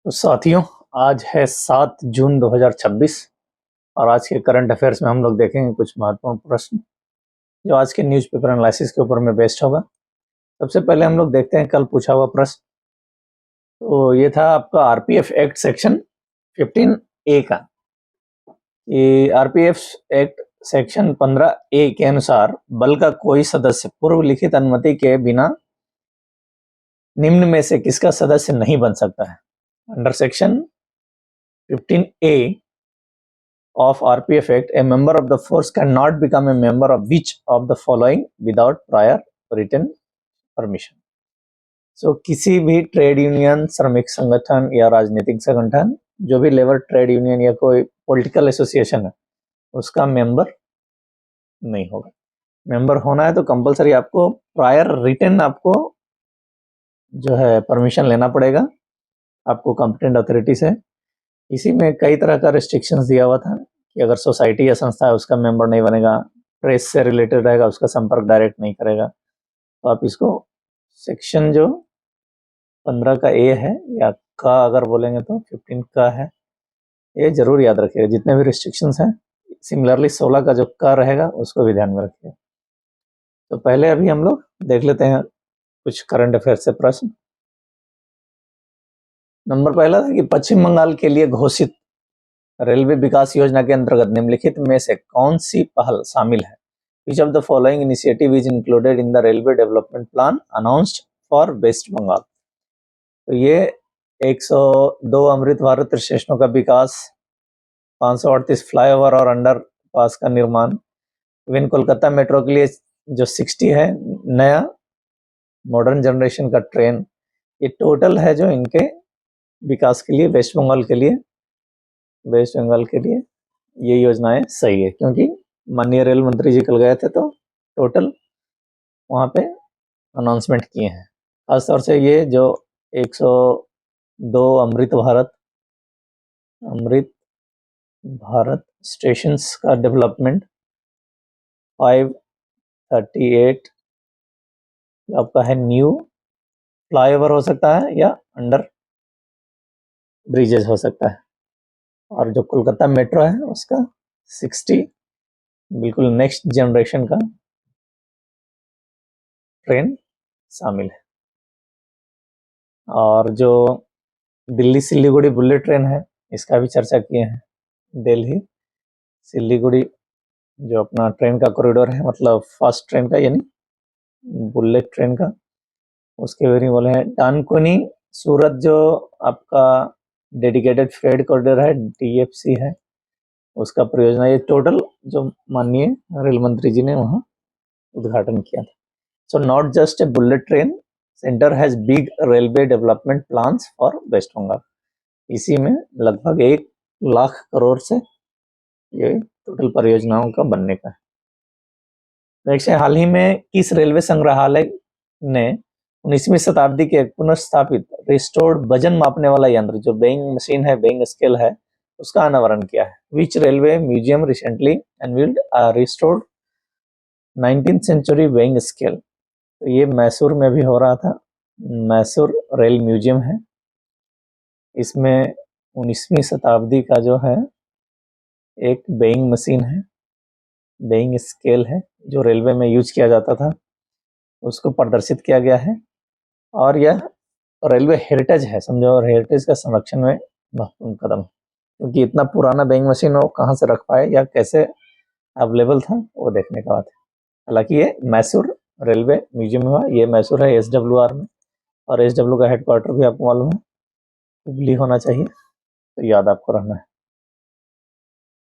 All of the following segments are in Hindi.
तो साथियों, आज है 7 जून 2026 और आज के करंट अफेयर्स में हम लोग देखेंगे कुछ महत्वपूर्ण प्रश्न जो आज के न्यूज़पेपर एनालिसिस के ऊपर में बेस्ड होगा। सबसे पहले हम लोग देखते हैं कल पूछा हुआ प्रश्न। तो ये था आपका आरपीएफ एक्ट सेक्शन 15A का। ये आरपीएफ एक्ट सेक्शन 15A के अनुसार बल का कोई सदस्य पूर्व लिखित अनुमति के बिना निम्न में से किसका सदस्य नहीं बन सकता है। Under section 15A of RPF Act, a member of the force cannot become a member of which of the following without prior written permission. So किसी भी ट्रेड यूनियन, श्रमिक संगठन या राजनीतिक संगठन, जो भी लेबर ट्रेड यूनियन या कोई पॉलिटिकल एसोसिएशन है, उसका मेंबर नहीं होगा। मेंबर होना है तो कंपलसरी आपको प्रायर रिटन आपको जो है परमिशन लेना पड़ेगा आपको कॉम्पिटेंट अथॉरिटी से। इसी में कई तरह का रिस्ट्रिक्शंस दिया हुआ था कि अगर सोसाइटी या संस्था है उसका मेंबर नहीं बनेगा, प्रेस से रिलेटेड रहेगा, उसका संपर्क डायरेक्ट नहीं करेगा। तो आप इसको सेक्शन जो 15 का ए है या का अगर बोलेंगे तो 15 का है, ये जरूर याद रखिएगा। जितने भी रिस्ट्रिक्शंस हैं, सिमिलरली 16 का जो का रहेगा उसको भी ध्यान में रखिएगा। तो पहले अभी हम लोग देख लेते हैं कुछ करंट अफेयर से प्रश्न। नंबर पहला था कि पश्चिम बंगाल के लिए घोषित रेलवे विकास योजना के अंतर्गत निम्नलिखित में से कौन सी पहल शामिल है। Which of the following initiative is included in the railway development plan announced for West Bengal? तो ये 102 अमृत भारत स्टेशनों का विकास, 538 फ्लाईओवर और अंडर पास का निर्माण, इवन कोलकाता मेट्रो के लिए जो 60 है नया मॉडर्न जनरेशन का ट्रेन, ये टोटल है जो इनके विकास के लिए वेस्ट बंगाल के लिए ये योजनाएं सही है। क्योंकि माननीय रेल मंत्री जी कल गए थे तो टोटल वहाँ पे अनाउंसमेंट किए हैं। खासतौर से ये जो 102 अमृत भारत स्टेशंस का डेवलपमेंट, 538 आपका है न्यू फ्लाईओवर हो सकता है या अंडर ब्रिजेज हो सकता है, और जो कोलकाता मेट्रो है उसका 60 बिल्कुल नेक्स्ट जनरेशन का ट्रेन शामिल है। और जो दिल्ली सिलीगुड़ी बुलेट ट्रेन है इसका भी चर्चा किए हैं। दिल्ली सिलीगुड़ी जो अपना ट्रेन का कॉरिडोर है, मतलब फास्ट ट्रेन का यानी बुलेट ट्रेन का, उसके बारे में बोले हैं। डानकुनी सूरत जो आपका डेडिकेटेड फ्रेट कॉरिडोर है, डीएफसी है, उसका परियोजना, ये टोटल जो माननीय रेल मंत्री जी ने वहाँ उद्घाटन किया था। So not just a bullet train, centre has big railway development plans for West Bengal. इसी में लगभग 1 लाख करोड़ से ये टोटल परियोजनाओं का बनने का है। देखिए हाल ही में किस रेलवे संग्रहालय ने 19वीं शताब्दी के पुनर्स्थापित रिस्टोर्ड वजन मापने वाला यंत्र जो वेइंग मशीन है, वेइंग स्केल है, उसका अनावरण किया है। Which railway museum recently unveiled restored 19th century weighing scale. तो ये मैसूर में भी हो रहा था। मैसूर रेल म्यूजियम है, इसमें 19वीं शताब्दी का जो है एक वेइंग मशीन है, वेइंग स्केल है, जो रेलवे में यूज किया जाता था, उसको प्रदर्शित किया गया है। और यह रेलवे हेरिटेज है, समझो, हेरिटेज का संरक्षण में महत्वपूर्ण कदम है। क्योंकि इतना पुराना वेइंग मशीन वो कहाँ से रख पाए या कैसे अवेलेबल था वो देखने का बात है। हालांकि ये मैसूर रेलवे म्यूजियम हुआ, ये मैसूर है SWR में, और SW का हेडक्वार्टर भी आपको मालूम है हुबली होना चाहिए, तो याद आपको रहना है।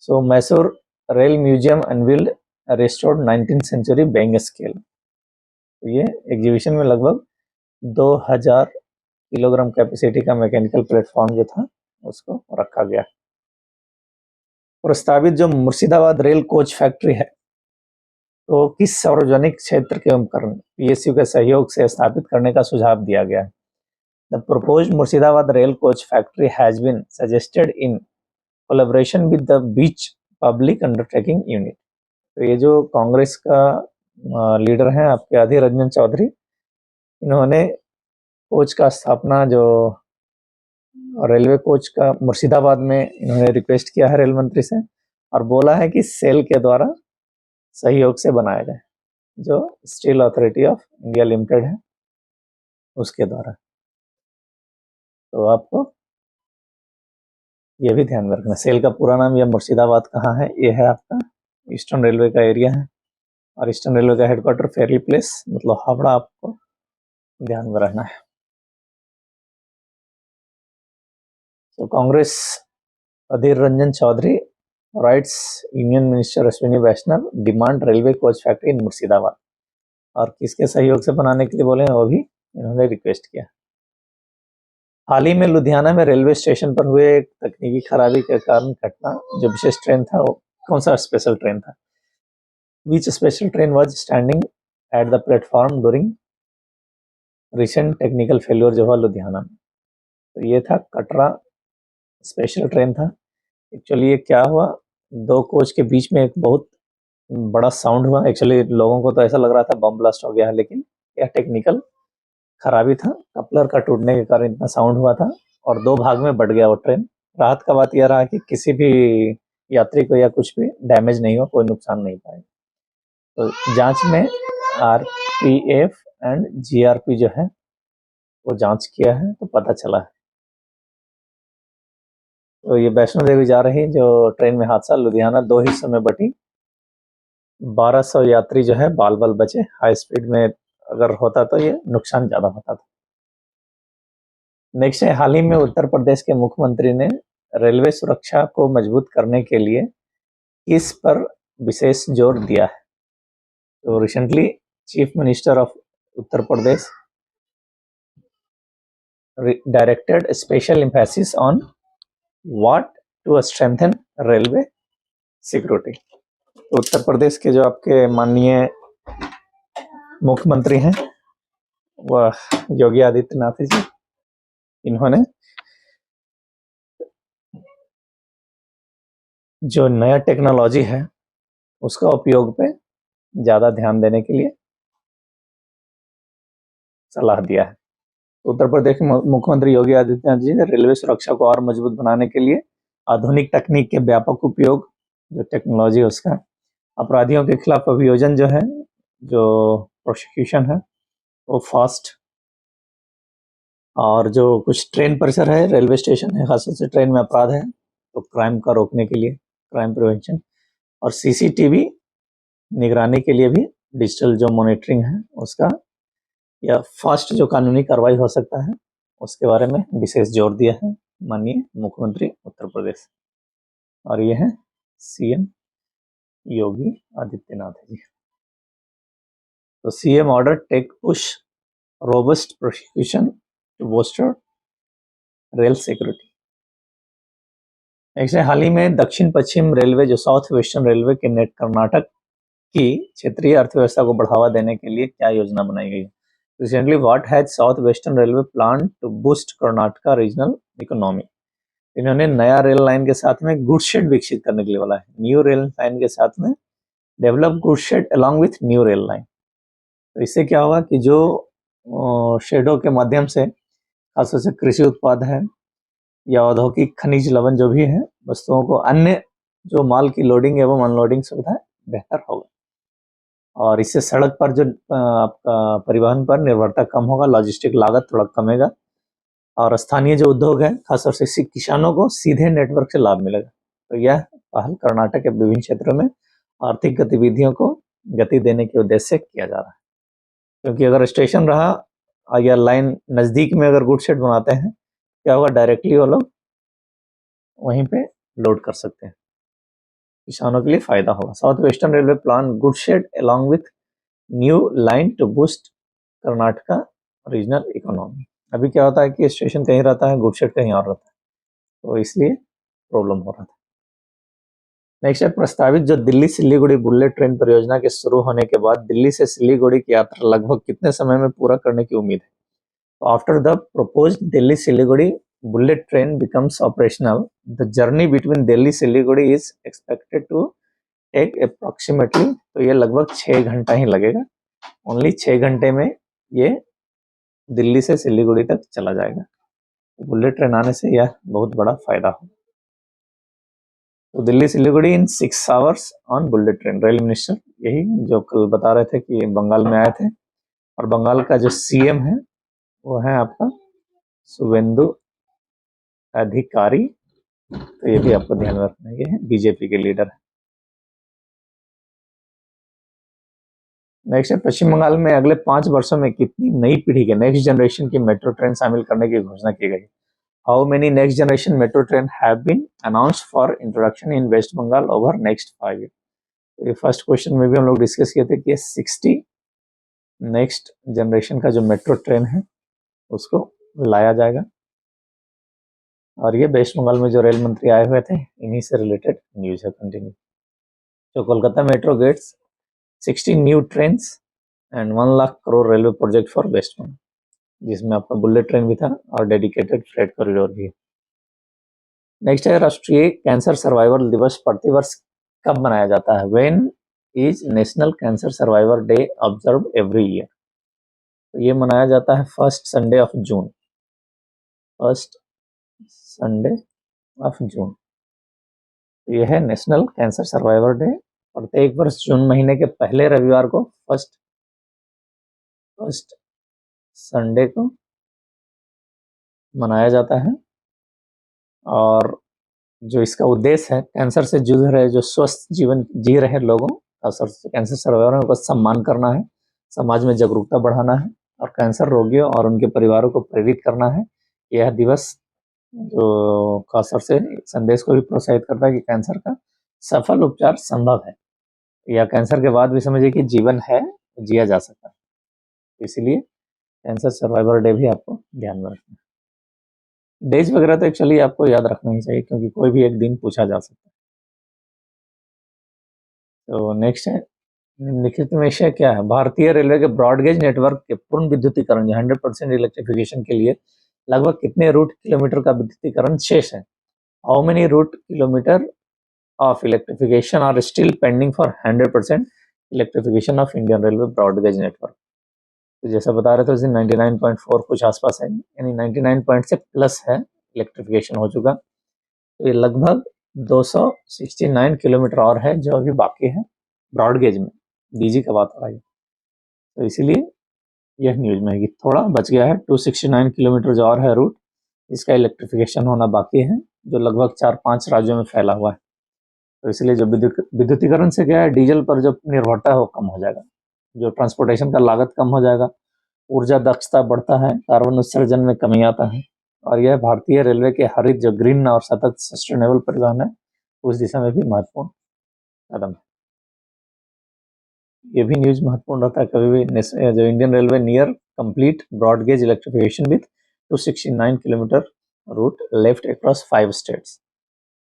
So Mysore rail museum unveiled restored 19th century weighing scale. तो ये एग्जीबिशन में लगभग 2000 किलोग्राम कैपेसिटी का मैकेनिकल प्लेटफॉर्म जो था उसको रखा गया। प्रस्तावित जो मुर्शिदाबाद रेल कोच फैक्ट्री है तो किस सार्वजनिक क्षेत्र के उपकरण PSU के सहयोग से स्थापित करने का सुझाव दिया गया है। The proposed Murshidabad rail coach factory has been suggested in collaboration with the beach public undertaking unit. तो ये जो कांग्रेस का लीडर हैं आपके अधीर रंजन चौधरी, इन्होंने कोच का स्थापना जो और रेलवे कोच का मुर्शिदाबाद में इन्होंने रिक्वेस्ट किया है रेल मंत्री से, और बोला है कि सेल के द्वारा सहयोग से बनाया जाए, जो steel authority of India limited है उसके द्वारा। तो आपको ये भी ध्यान में रखना, सेल का पूरा नाम, या मुर्शिदाबाद कहाँ है, ये है आपका ईस्टर्न रेलवे का एरिया है, और ईस्टर्न रेलवे का हेडक्वार्टर फेरली प्लेस मतलब हावड़ा आपको ध्यान में रखना है। तो Congress Adhir Ranjan Chowdhury writes union minister Ashwini Vaishnaw demand railway coach factory in Murshidabad, और किसके सहयोग से बनाने के लिए बोले हैं वो भी इन्होंने रिक्वेस्ट किया। हाल ही में लुधियाना में रेलवे स्टेशन पर हुए एक तकनीकी खराबी के कारण घटना, जो विशेष ट्रेन था वो कौन सा स्पेशल ट्रेन था, which special train was standing at the platform during recent technical failure जो हुआ लुधियाना में। तो ये था कटरा स्पेशल ट्रेन था। एक्चुअली ये क्या हुआ, दो कोच के बीच में एक बहुत बड़ा साउंड हुआ। एक्चुअली लोगों को तो ऐसा लग रहा था बम ब्लास्ट हो गया है, लेकिन यह टेक्निकल खराबी था, कपलर का टूटने के कारण इतना साउंड हुआ था और दो भाग में बट गया वो ट्रेन। राहत का बात यह रहा कि किसी भी यात्री को या कुछ भी डैमेज नहीं हुआ, कोई नुकसान नहीं पाया। तो जांच में आरपीएफ एंड जीआरपी जो है वो जांच किया है, तो पता चला है। तो ये वैष्णो देवी जा रही जो ट्रेन में हादसा, लुधियाना दो हिस्सों में बटी, 1200 यात्री जो है बाल बाल बचे। हाई स्पीड में अगर होता तो ये नुकसान ज्यादा होता था। नेक्स्ट है, हाल ही में उत्तर प्रदेश के मुख्यमंत्री ने रेलवे सुरक्षा को मजबूत करने के लिए किस पर विशेष जोर दिया है। तो recently chief minister of Uttar Pradesh directed special emphasis on what to strengthen railway security. Uttar Pradesh के जो आपके माननीय मुख्यमंत्री हैं वह योगी आदित्यनाथ जी, इन्होंने जो नया टेक्नोलॉजी है उसका उपयोग पे ज्यादा ध्यान देने के लिए सलाह दिया है। उत्तर प्रदेश के मुख्यमंत्री योगी आदित्यनाथ जी ने रेलवे सुरक्षा को और मजबूत बनाने के लिए आधुनिक तकनीक के व्यापक उपयोग, जो टेक्नोलॉजी है उसका, अपराधियों के खिलाफ अभियोजन जो है, जो प्रोसिक्यूशन है वो फास्ट, और जो कुछ ट्रेन परिसर है, रेलवे स्टेशन है, खासतौर से ट्रेन में अपराध है तो क्राइम का रोकने के लिए, क्राइम प्रिवेंशन, और सीसीटीवी निगरानी के लिए भी डिजिटल जो मॉनिटरिंग है उसका, या फास्ट जो कानूनी कार्रवाई हो सकता है उसके बारे में विशेष जोर दिया है माननीय मुख्यमंत्री उत्तर प्रदेश। और ये है सीएम योगी आदित्यनाथ जी। तो CM order take push robust prosecution to bolster rail security. Next है, हाल ही में दक्षिण पश्चिम रेलवे जो साउथ वेस्टर्न रेलवे के नेट कर्नाटक की क्षेत्रीय अर्थव्यवस्था को बढ़ावा देने के लिए क्या योजना बनाई गई है। Recently what has south western railway plan to boost Karnataka regional economy. इन्होंने नया रेल लाइन के साथ में गुड शेड विकसित करने के लिए बोला है। न्यू रेल लाइन के साथ में develop good shed along with new rail line. तो इससे क्या होगा कि जो शेडों के माध्यम से खासतौर से कृषि उत्पाद है या औद्योगिक खनिज लवण जो भी है वस्तुओं को, अन्य जो माल की लोडिंग एवं अनलोडिंग सुविधा बेहतर होगा, और इससे सड़क पर जो आपका परिवहन पर निर्भरता कम होगा, लॉजिस्टिक लागत थोड़ा कमेगा, और स्थानीय जो उद्योग है खासतौर से किसानों को सीधे नेटवर्क से लाभ मिलेगा। तो यह पहल कर्नाटक के विभिन्न क्षेत्रों में आर्थिक गतिविधियों को गति देने के उद्देश्य से किया जा रहा है। क्योंकि अगर स्टेशन रहा या लाइन नजदीक में अगर गुड शेड बनाते हैं, क्या होगा, डायरेक्टली वो लोग वहीं पे लोड कर सकते हैं, किसानों के लिए फायदा होगा। South western railway plan good shed along with new line to boost Karnataka regional economy. अभी क्या होता है कि स्टेशन कहीं रहता है, गुड शेड कहीं और रहता है, तो इसलिए प्रॉब्लम हो रहा था। नेक्स्ट है, प्रस्तावित जो दिल्ली सिलीगुड़ी बुलेट ट्रेन परियोजना के शुरू होने के बाद दिल्ली से सिलीगुड़ी की यात्रा लगभग कितने समय में पूरा करने की उम्मीद है। तो after the proposed Delhi Siliguri bullet train becomes operational, the journey between Delhi Siliguri is expected to take approximately, तो ये लगभग 6 घंटा ही लगेगा। ओनली 6 घंटे में ये दिल्ली से सिलीगुड़ी तक चला जाएगा। बुलेट ट्रेन आने से यह बहुत बड़ा फायदा हो। तो दिल्ली सिलीगुड़ी इन 6 hours on bullet train, rail minister यही जो कल बता रहे थे कि बंगाल में आए थे। और बंगाल का जो सीएम है वो है आपका शुभेंदु अधिकारी। तो ये भी आपको ध्यान में रखना है, ये है बीजेपी के लीडर है। नेक्स्ट है पश्चिम बंगाल में अगले 5 वर्षों में कितनी नई पीढ़ी के नेक्स्ट जनरेशन की मेट्रो ट्रेन शामिल करने की घोषणा की गई। How many next generation metro train have been announced for introduction in West Bengal over next 5 year. ये फर्स्ट क्वेश्चन में भी हम लोग डिस्कस किए थे कि 60 नेक्स्ट जनरेशन का जो मेट्रो ट्रेन है उसको लाया जाएगा। और ये वेस्ट बंगाल में जो रेल मंत्री आए हुए थे इन्हीं से रिलेटेड न्यूज है। कंटिन्यू। तो Kolkata metro gets 60 new trains and 1 lakh crore railway project for West Bengal, जिसमें आपका बुलेट ट्रेन भी था और डेडिकेटेड फ्रेट कॉरिडोर भी है। नेक्स्ट है राष्ट्रीय कैंसर सर्वाइवल दिवस प्रतिवर्ष कब मनाया जाता है। When is national cancer survivor day observe every year. तो ये मनाया जाता है first Sunday of June, first Sunday of June. यह है नेशनल कैंसर सर्वाइवर डे। प्रत्येक वर्ष जून महीने के पहले रविवार को फर्स्ट संडे को मनाया जाता है। और जो इसका उद्देश्य है कैंसर से जूझ रहे जो स्वस्थ जीवन जी रहे लोगों कैंसर सर्वाइवर को सम्मान करना है, समाज में जागरूकता बढ़ाना है और कैंसर रोगियों और उनके परिवारों को प्रेरित करना है। यह दिवस जो खासतौर से संदेश को भी प्रोत्साहित करता है कि कैंसर का सफल उपचार संभव है, या कैंसर के बाद भी समझिए कि जीवन है, जिया जा सकता है। इसलिए कैंसर सर्वाइवर डे भी आपको ध्यान में रखना है। डेज वगैरह तो एक्चुअली आपको याद रखना ही चाहिए क्योंकि कोई भी एक दिन पूछा जा सकता है। तो नेक्स्ट है निम्नलिखित में से क्या है। भारतीय रेलवे के ब्रॉडगेज नेटवर्क के पूर्ण विद्युतीकरण 100% इलेक्ट्रिफिकेशन के लिए लगभग कितने रूट किलोमीटर का विद्युतीकरण शेष है। How many route kilometre of electrification are still pending for 100% electrification of Indian railway broad gauge network. तो जैसा बता रहे थे उस दिन 99.4 कुछ आसपास है, यानी 99 पॉइंट से प्लस है, इलेक्ट्रिफिकेशन हो चुका। तो ये लगभग 269 किलोमीटर और है जो अभी बाकी है ब्रॉडगेज में, डीजी का बात हो रही है। तो इसीलिए यह न्यूज में है कि थोड़ा बच गया है, 269 किलोमीटर जो और है रूट, इसका इलेक्ट्रिफिकेशन होना बाकी है, जो लगभग 4-5 राज्यों में फैला हुआ है। तो इसलिए जो विद्युतीकरण से क्या है, डीजल पर जो निर्भरता है वो कम हो जाएगा, जो ट्रांसपोर्टेशन का लागत कम हो जाएगा, ऊर्जा दक्षता बढ़ता है, कार्बन उत्सर्जन में कमी आता है। और यह भारतीय रेलवे के हरित जो ग्रीन और सतत सस्टेनेबल परिवहन है उस दिशा में भी महत्वपूर्ण कदम है। ये भी न्यूज महत्वपूर्ण रहता है कभी भी। जो Indian railway near complete broad gauge electrification with 269 kilometre route left across 5 states.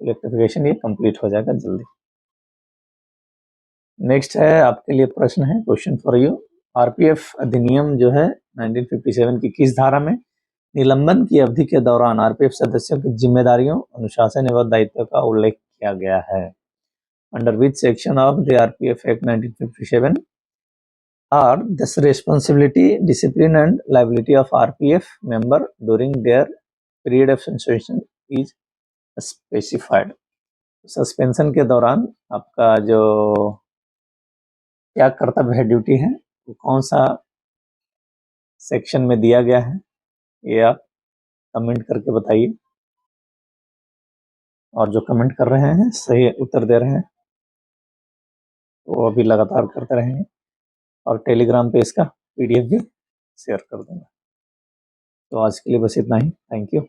Electrification ये कंप्लीट हो जाएगा जल्दी। नेक्स्ट है आपके लिए प्रश्न है, क्वेश्चन फॉर यू। आरपीएफ अधिनियम जो है 1957 की किस धारा में निलंबन की अवधि के दौरान आरपीएफ सदस्यों की जिम्मेदारियों, अनुशासन एवं दायित्व का उल्लेख किया गया है। Under which section of the RPF act 1957 are this responsibility, discipline and liability of RPF member during their period of suspension is specified। Suspension के दौरान आपका जो क्या कर्तव्य है, ड्यूटी है, वो कौन सा सेक्शन में दिया गया है, ये आप कमेंट करके बताइए। और जो कमेंट कर रहे हैं सही उत्तर दे रहे हैं वो अभी लगातार करते रहेंगे, और टेलीग्राम पे इसका पीडीएफ भी शेयर कर दूंगा। तो आज के लिए बस इतना ही। Thank you.